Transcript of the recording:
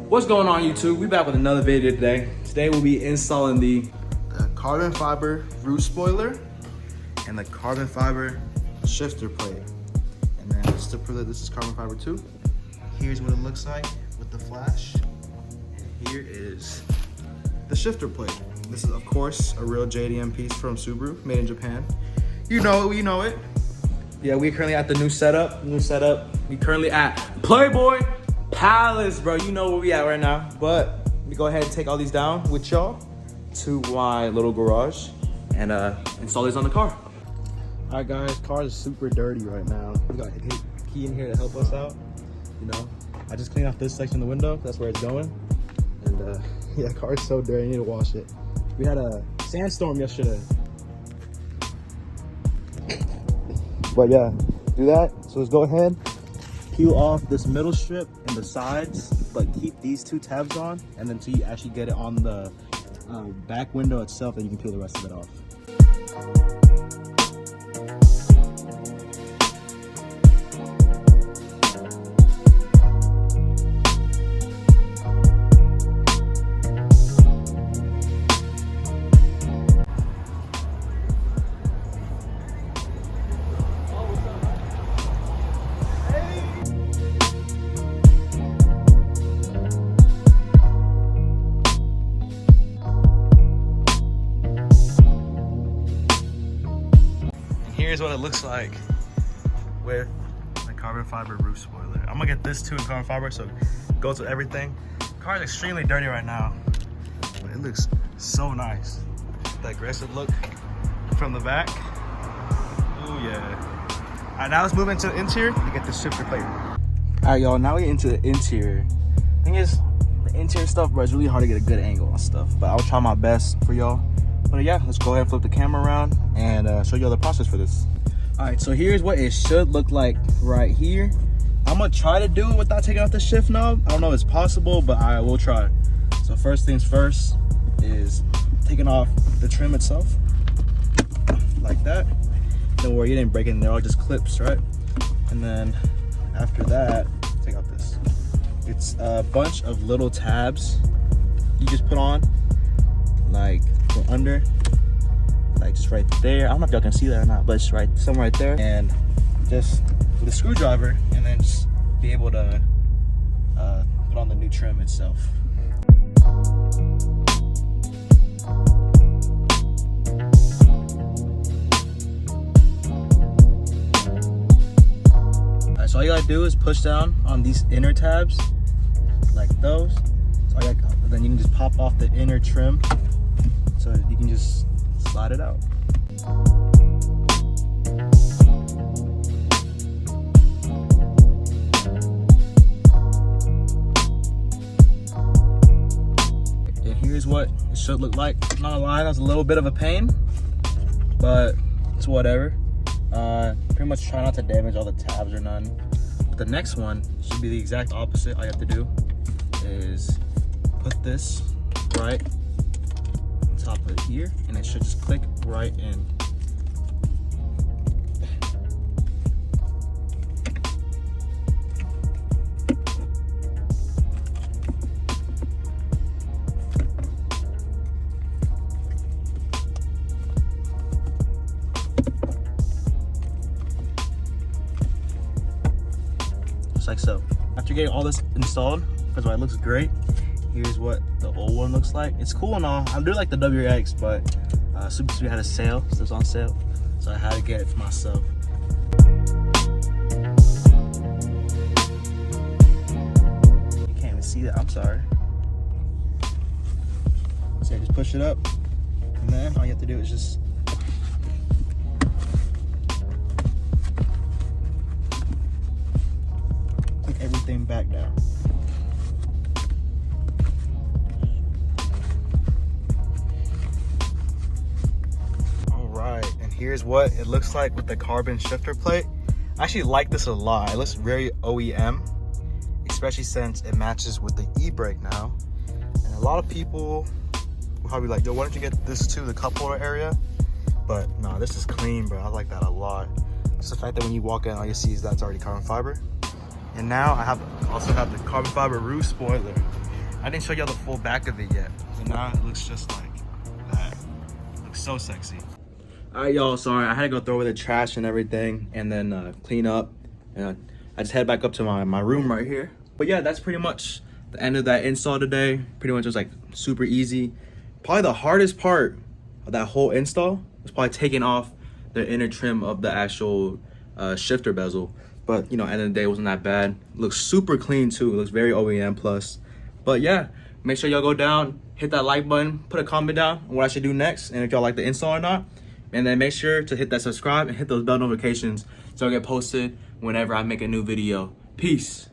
What's going on, YouTube? We back with another video today. Today we'll be installing the carbon fiber roof spoiler and the carbon fiber shifter plate. And then just to prove that this is carbon fiber too, here's what it looks like with the flash. And here is the shifter plate. This is of course a real JDM piece from Subaru, made in Japan. You know it, we know it. Yeah, we're currently at the new setup. We currently at Playboy Palace, bro. You know where we at right now. But let me go ahead and take all these down with y'all to my little garage and install these on the car. All right, guys, car is super dirty right now. We got Key in here to help us out. You know, I just cleaned off this section of the window. That's where it's going. And yeah, car is so dirty. I need to wash it. We had a sandstorm yesterday. But yeah, do that. So let's go ahead, peel off this middle strip and the sides, but keep these two tabs on, and then so you actually get it on the back window itself, then you can peel the rest of it off. Here's what it looks like with the carbon fiber roof spoiler. I'm gonna get this too in carbon fiber, so it goes with everything. Car's extremely dirty right now, but it looks so nice. The aggressive look from the back. Oh yeah. All right, now let's move into the interior to get the shifter plate. All right, y'all, now we're into the interior. Thing is, the interior stuff, bro, it's really hard to get a good angle on stuff, but I'll try my best for y'all. But yeah, let's go ahead and flip the camera around and show you all the process for this. All right, so here's what it should look like right here. I'm gonna try to do it without taking off the shift knob. I don't know if it's possible, but I will try. So first things first is taking off the trim itself, like that. Don't worry, you didn't break it, they're all just clips, right? And then after that, take out this. It's a bunch of little tabs you just put on, like go under, like just right there. I don't know if y'all can see that or not, but it's right somewhere right there. And just with a screwdriver, and then just be able to put on the new trim itself. Alright, so all you gotta do is push down on these inner tabs, like those. So then you can just pop off the inner trim, so you can just slide it out. And here's what it should look like. I'm not gonna lie, that was a little bit of a pain, but it's whatever. Pretty much try not to damage all the tabs or none. But the next one should be the exact opposite. All you have to do is put this right top of it here, and it should just click right in. Just like so. After getting all this installed, because it looks great, here's what the old one looks like. It's cool and all. I do like the WX, but Super Speed had a sale, so it was on sale, so I had to get it for myself. You can't even see that, I'm sorry. So yeah, just push it up, and then all you have to do is just click everything back down. Here's what it looks like with the carbon shifter plate. I actually like this a lot. It looks very OEM, especially since it matches with the e-brake now. And a lot of people will probably be like, yo, why don't you get this to the cup holder area? But no, this is clean, bro. I like that a lot. Just the fact that when you walk in, all you see is that's already carbon fiber. And now I also have the carbon fiber roof spoiler. I didn't show y'all the full back of it yet. So now it looks just like that. It looks so sexy. All right, y'all, sorry. I had to go throw away the trash and everything and then clean up. And I just head back up to my room right here. But yeah, that's pretty much the end of that install today. Pretty much just like super easy. Probably the hardest part of that whole install was probably taking off the inner trim of the actual shifter bezel. But you know, end of the day, it wasn't that bad. It looks super clean too. It looks very OEM plus. But yeah, make sure y'all go down, hit that like button, put a comment down on what I should do next, and if y'all like the install or not. And then make sure to hit that subscribe and hit those bell notifications so I get posted whenever I make a new video. Peace.